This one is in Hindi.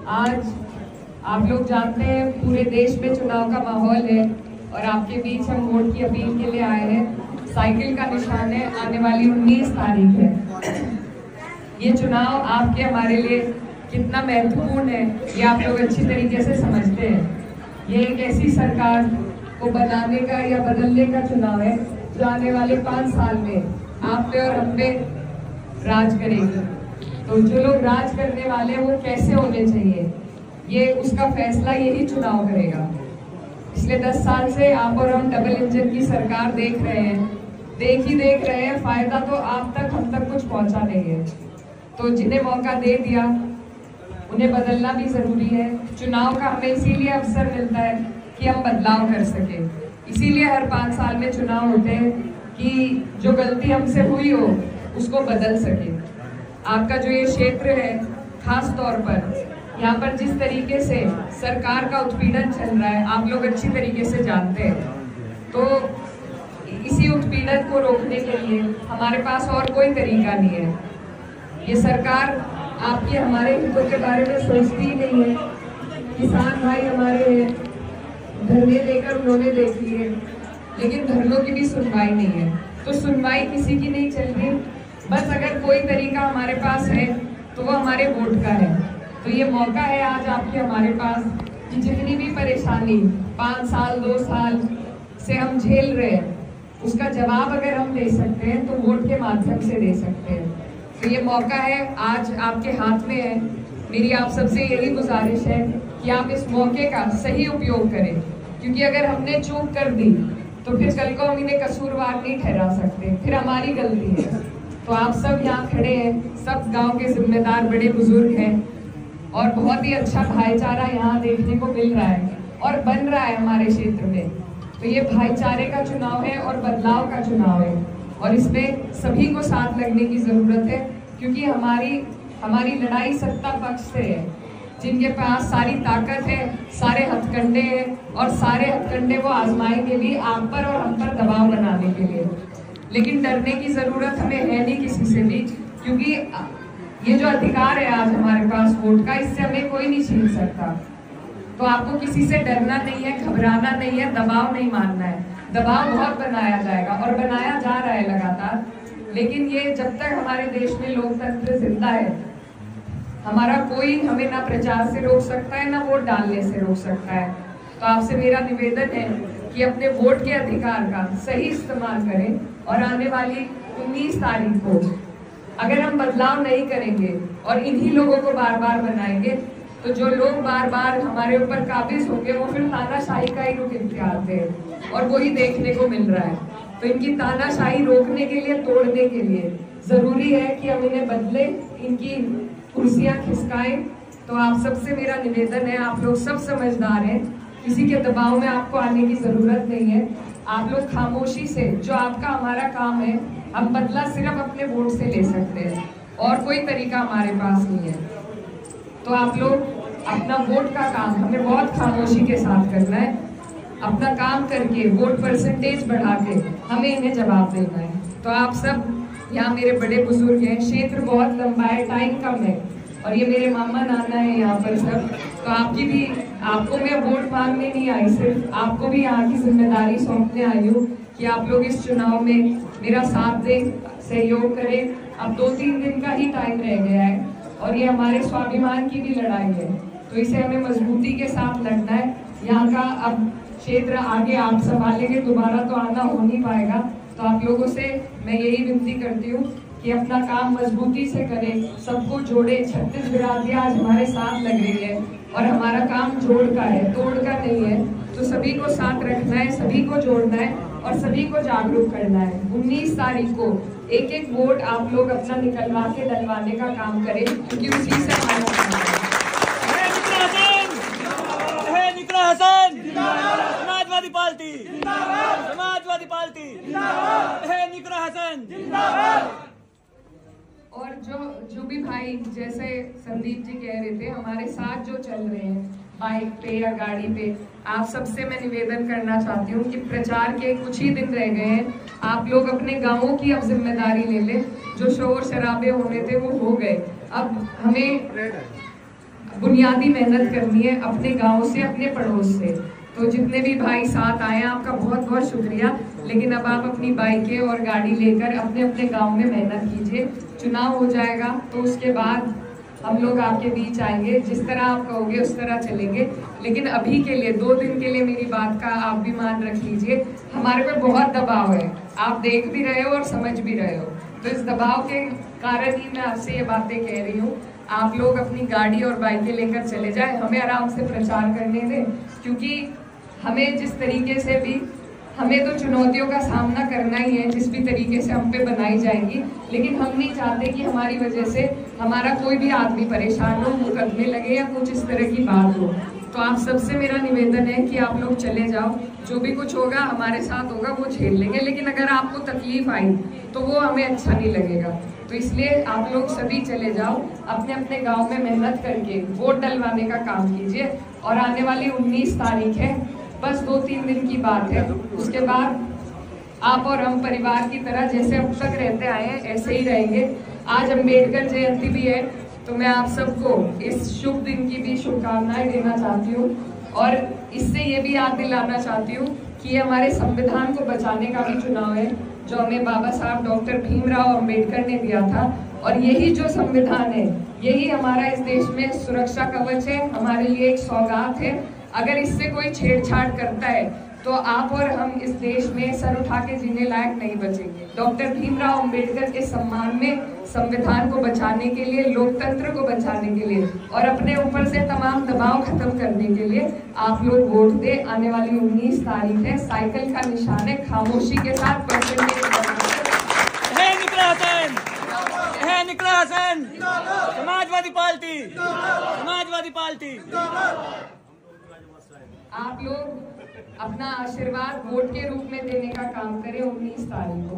आज आप लोग जानते हैं पूरे देश में चुनाव का माहौल है और आपके बीच हम वोट की अपील के लिए आए हैं। साइकिल का निशान है, आने वाली 19 तारीख है। ये चुनाव आपके हमारे लिए कितना महत्वपूर्ण है ये आप लोग अच्छी तरीके से समझते हैं। ये एक ऐसी सरकार को बनाने का या बदलने का चुनाव है जो आने वाले 5 साल में आप पे और हम पे राज करेगी। तो जो लोग राज करने वाले हैं वो कैसे होने चाहिए, ये उसका फैसला यही चुनाव करेगा। पिछले 10 साल से आप और हम डबल इंजन की सरकार देख रहे हैं, फायदा तो आप तक हम तक कुछ पहुंचा नहीं है। तो जिन्हें मौका दे दिया उन्हें बदलना भी जरूरी है। चुनाव का हमें इसीलिए अवसर मिलता है कि हम बदलाव कर सके। इसीलिए हर 5 साल में चुनाव होते हैं कि जो गलती हमसे हुई हो उसको बदल सके। आपका जो ये क्षेत्र है, खास तौर पर यहाँ पर जिस तरीके से सरकार का उत्पीड़न चल रहा है आप लोग अच्छी तरीके से जानते हैं। तो इसी उत्पीड़न को रोकने के लिए हमारे पास और कोई तरीका नहीं है। ये सरकार आपके हमारे हितों के बारे में सोचती ही नहीं है। किसान भाई हमारे हैं, धरने देकर उन्होंने देख लिए, लेकिन धरनों की भी सुनवाई नहीं है। तो सुनवाई किसी की नहीं चल रही। बस अगर कोई तरीका हमारे पास है तो वो हमारे वोट का है। तो ये मौका है आज आपके हमारे पास कि जितनी भी परेशानी 5 साल 2 साल से हम झेल रहे हैं उसका जवाब अगर हम दे सकते हैं तो वोट के माध्यम से दे सकते हैं। तो ये मौका है आज आपके हाथ में है। मेरी आप सबसे यही गुजारिश है कि आप इस मौके का सही उपयोग करें, क्योंकि अगर हमने चूक कर दी तो फिर कल को हम इन्हें कसूरवार नहीं ठहरा सकते, फिर हमारी गलती है। तो आप सब यहाँ खड़े हैं, सब गांव के जिम्मेदार बड़े बुजुर्ग हैं और बहुत ही अच्छा भाईचारा यहाँ देखने को मिल रहा है और बन रहा है हमारे क्षेत्र में। तो ये भाईचारे का चुनाव है और बदलाव का चुनाव है और इसमें सभी को साथ लगने की जरूरत है, क्योंकि हमारी लड़ाई सत्ता पक्ष से है, जिनके पास सारी ताकत है, सारे हथकंडे हैं और सारे हथकंडे वो आजमाएंगे भी आप पर और हम पर दबाव बनाने के लिए। लेकिन डरने की जरूरत हमें है नहीं किसी से भी, क्योंकि ये जो अधिकार है आज हमारे पास वोट का, इससे हमें कोई नहीं छीन सकता। तो आपको किसी से डरना नहीं है, घबराना नहीं है, दबाव नहीं मानना है। दबाव बहुत बनाया जाएगा और बनाया जा रहा है लगातार, लेकिन ये जब तक हमारे देश में लोकतंत्र जिंदा है हमारा कोई हमें ना प्रचार से रोक सकता है ना वोट डालने से रोक सकता है। तो आपसे मेरा निवेदन है कि अपने वोट के अधिकार का सही इस्तेमाल करें और आने वाली 19 तारीख को अगर हम बदलाव नहीं करेंगे और इन्हीं लोगों को बार बार बनाएंगे तो जो लोग बार बार हमारे ऊपर काबिज होंगे वो फिर तानाशाही का ही रुख इख्तियार थे और वही देखने को मिल रहा है। तो इनकी तानाशाही रोकने के लिए, तोड़ने के लिए जरूरी है कि हम इन्हें बदले, इनकी कुर्सियां खिसकाएं। तो आप सबसे मेरा निवेदन है, आप लोग सब समझदार हैं, किसी के दबाव में आपको आने की जरूरत नहीं है। आप लोग खामोशी से जो आपका हमारा काम है, हम बदला सिर्फ अपने वोट से ले सकते हैं और कोई तरीका हमारे पास नहीं है। तो आप लोग अपना वोट का काम हमें बहुत खामोशी के साथ करना है, अपना काम करके वोट परसेंटेज बढ़ा के हमें इन्हें जवाब देना है। तो आप सब यहाँ मेरे बड़े बुजुर्ग हैं, क्षेत्र बहुत लंबा है, टाइम कम है और ये मेरे मामा नाना है यहाँ पर सब। तो आपको मैं वोट मांगने नहीं आई, सिर्फ आपको भी यहाँ की जिम्मेदारी सौंपने आई हूँ कि आप लोग इस चुनाव में मेरा साथ दें, सहयोग करें। अब 2-3 दिन का ही टाइम रह गया है और ये हमारे स्वाभिमान की भी लड़ाई है, तो इसे हमें मजबूती के साथ लड़ना है। यहाँ का अब क्षेत्र आगे आप संभालेंगे, दोबारा तो आना हो नहीं पाएगा। तो आप लोगों से मैं यही विनती करती हूँ कि अपना काम मजबूती से करें, सबको जोड़े। 36 बिरादरियां आज हमारे साथ लग रही है और हमारा काम जोड़ का है, तोड़ का नहीं है। तो सभी को साथ रखना है, सभी को जोड़ना है और सभी को जागरूक करना है। 19 तारीख को एक वोट आप लोग अपना निकलवा के डलवाने का काम करें, क्योंकि उसी से हमारा समाजवादी पार्टी, समाजवादी पार्टी, निकरा हसन। और जो भी भाई जैसे संदीप जी कह रहे थे हमारे साथ जो चल रहे हैं बाइक पे या गाड़ी पे, आप सबसे मैं निवेदन करना चाहती हूँ कि प्रचार के कुछ ही दिन रह गए हैं, आप लोग अपने गांवों की अब जिम्मेदारी ले लें। जो शोर शराबे होने थे वो हो गए, अब हमें बुनियादी मेहनत करनी है अपने गांव से, अपने पड़ोस से। तो जितने भी भाई साथ आए हैं आपका बहुत बहुत शुक्रिया। लेकिन अब आप अपनी बाइकें और गाड़ी लेकर अपने अपने गांव में मेहनत कीजिए। चुनाव हो जाएगा तो उसके बाद हम लोग आपके बीच आएंगे, जिस तरह आप कहोगे उस तरह चलेंगे। लेकिन अभी के लिए 2 दिन के लिए मेरी बात का आप भी मान रख लीजिए। हमारे पे बहुत दबाव है, आप देख भी रहे हो और समझ भी रहे हो। तो इस दबाव के कारण ही मैं आपसे ये बातें कह रही हूँ। आप लोग अपनी गाड़ी और बाइकें लेकर चले जाएं, हमें आराम से प्रचार करने दें, क्योंकि हमें जिस तरीके से भी हमें तो चुनौतियों का सामना करना ही है, जिस भी तरीके से हम पे बनाई जाएंगी। लेकिन हम नहीं चाहते कि हमारी वजह से हमारा कोई भी आदमी परेशान हो, मुकदमे लगे या कुछ इस तरह की बात हो। तो आप सबसे मेरा निवेदन है कि आप लोग चले जाओ, जो भी कुछ होगा हमारे साथ होगा, वो झेल लेंगे। लेकिन अगर आपको तकलीफ आई तो वो हमें अच्छा नहीं लगेगा। तो इसलिए आप लोग सभी चले जाओ, अपने अपने गाँव में मेहनत करके वोट डलवाने का काम कीजिए। और आने वाली 19 तारीख है, बस 2-3 दिन की बात है। उसके बाद आप और हम परिवार की तरह जैसे अब तक रहते आए हैं ऐसे ही रहेंगे। आज अम्बेडकर जयंती भी है, तो मैं आप सबको इस शुभ दिन की भी शुभकामनाएं देना चाहती हूँ। और इससे ये भी याद दिलाना चाहती हूँ कि ये हमारे संविधान को बचाने का भी चुनाव है, जो हमें बाबा साहब डॉक्टर भीमराव अम्बेडकर ने दिया था। और यही जो संविधान है, यही हमारा इस देश में सुरक्षा कवच है, हमारे लिए एक सौगात है। अगर इससे कोई छेड़छाड़ करता है तो आप और हम इस देश में सर उठा के जीने लायक नहीं बचेंगे। डॉक्टर भीमराव अंबेडकर के सम्मान में संविधान को बचाने के लिए, लोकतंत्र को बचाने के लिए और अपने ऊपर से तमाम दबाव खत्म करने के लिए आप लोग वोट दे। आने वाली 19 तारीख है, साइकिल का निशान है, खामोशी के साथ निकला हसन, समाजवादी पार्टी, समाजवादी पार्टी। आप लोग अपना आशीर्वाद वोट के रूप में देने का काम करें 19 तारीख को।